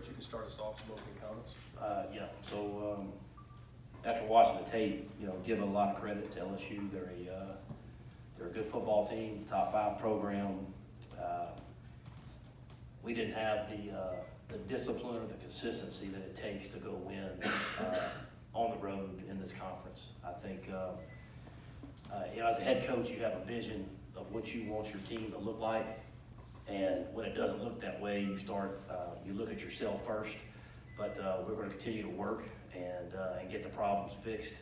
Coach, you can start us off with opening comments. Yeah, so after watching the tape, give a lot of credit to LSU. They're a good football team, top 5 program. We didn't have the discipline or the consistency that it takes to go win on the road in this conference. I think, as a head coach, you have a vision of what you want your team to look like. And when it doesn't look that way, you look at yourself first. But we're going to continue to work and get the problems fixed.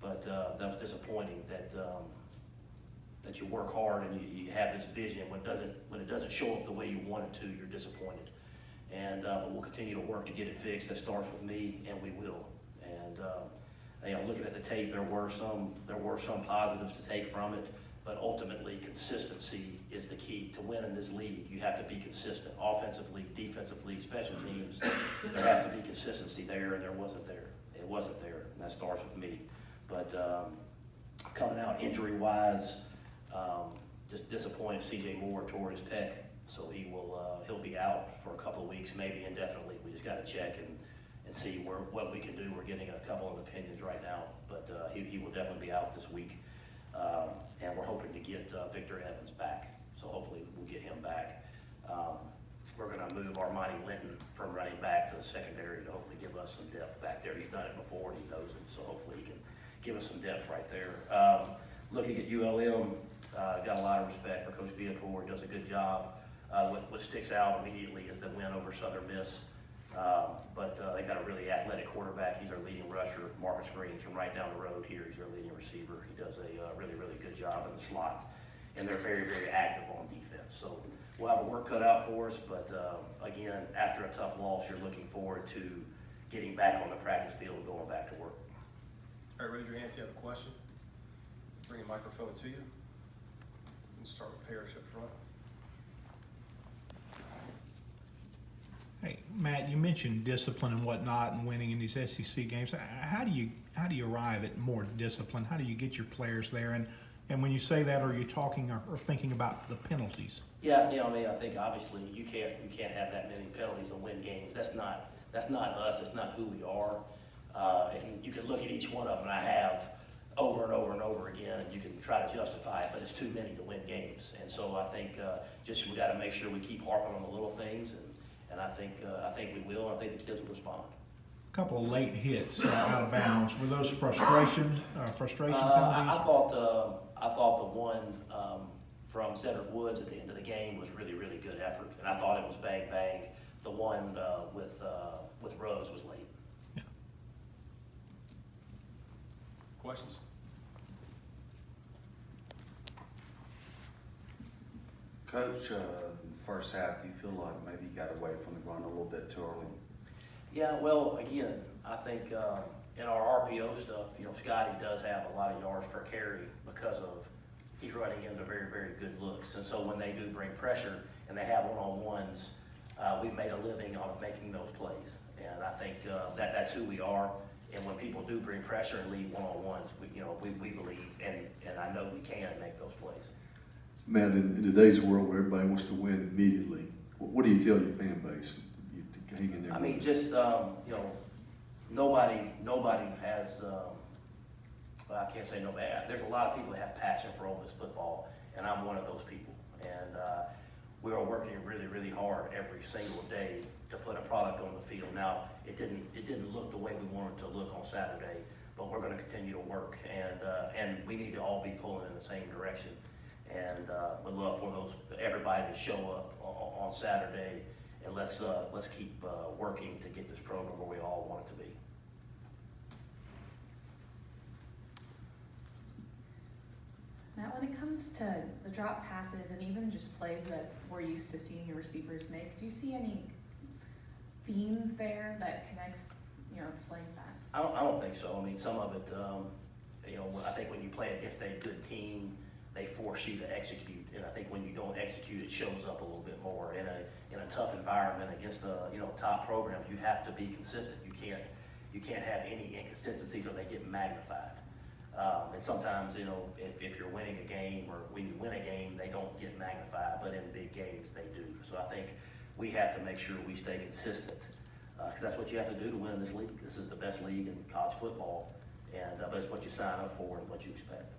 But that was disappointing that you work hard and you have this vision. When it doesn't show up the way you want it to, you're disappointed. And but we'll continue to work to get it fixed. That starts with me, and we will. And looking at the tape, there were some positives to take from it. But ultimately, consistency is the key to win in this league. You have to be consistent, offensively, defensively, special teams. There has to be consistency there, and there wasn't there. It wasn't there, and that starts with me. But coming out injury-wise, just disappointed. C.J. Moore tore his pec, so he'll be out for a couple of weeks, maybe indefinitely. We just got to check and see what we can do. We're getting a couple of opinions right now, but he will definitely be out this week. And we're hoping to get Victor Evans back. So hopefully we'll get him back. We're going to move Armani Linton from running back to the secondary to hopefully give us some depth back there. He's done it before and he knows it, so hopefully he can give us some depth right there. Looking at ULM, got a lot of respect for Coach Viator. He does a good job. What sticks out immediately is the win over Southern Miss. But they got a really athletic quarterback. He's our leading rusher. Marcus Green's from right down the road here. He's our leading receiver. He does a really, really good job in the slot. And they're very, very active on defense. So we'll have a work cut out for us. But again, after a tough loss, you're looking forward to getting back on the practice field and going back to work. All right, raise your hand if you have a question. Bring a microphone to you. And start with Parrish up front. Hey, Matt, you mentioned discipline and whatnot and winning in these SEC games. How do you arrive at more discipline? How do you get your players there? And when you say that, are you talking or thinking about the penalties? Yeah, I think obviously you can't have that many penalties and win games. That's not us. It's not who we are. And you can look at each one of them, and I have over and over and over again, and you can try to justify it, but it's too many to win games. And so I think we got to make sure we keep harping on the little things. And I think we will. I think the kids will respond. A couple of late hits out of bounds. Were those frustration penalties? I thought the one from Cedric Woods at the end of the game was really, really good effort, and I thought it was bang bang. The one with Rose was late. Yeah. Questions? Coach, first half, do you feel like maybe you got away from the run a little bit too early? Yeah, well, again, I think in our RPO stuff, Scotty does have a lot of yards per carry because he's running into very, very good looks. And so when they do bring pressure and they have one-on-ones, we've made a living on making those plays. And I think that's who we are. And when people do bring pressure and lead one-on-ones, we believe, and I know we can make those plays. Matt, in today's world where everybody wants to win immediately, what do you tell your fan base to hang in there? I mean, just, nobody has, well, I can't say nobody. There's a lot of people that have passion for Ole Miss football, and I'm one of those people. And we are working really, really hard every single day to put a product on the field. Now, it didn't look the way we wanted it to look on Saturday, but we're going to continue to work, and we need to all be pulling in the same direction. And we'd love for everybody to show up on Saturday, and let's keep working to get this program where we all want it to be. Matt, when it comes to the drop passes and even just plays that we're used to seeing your receivers make, do you see any themes there that explains that? I don't think so. I mean, some of it, I think when you play against a good team, they force you to execute, and I think when you don't execute, it shows up a little bit more. In a tough environment against top programs, you have to be consistent. You can't have any inconsistencies or they get magnified. And sometimes, if you're winning a game or when you win a game, they don't get magnified, but in big games they do. So I think we have to make sure we stay consistent because that's what you have to do to win in this league. This is the best league in college football, and but it's what you sign up for and what you expect.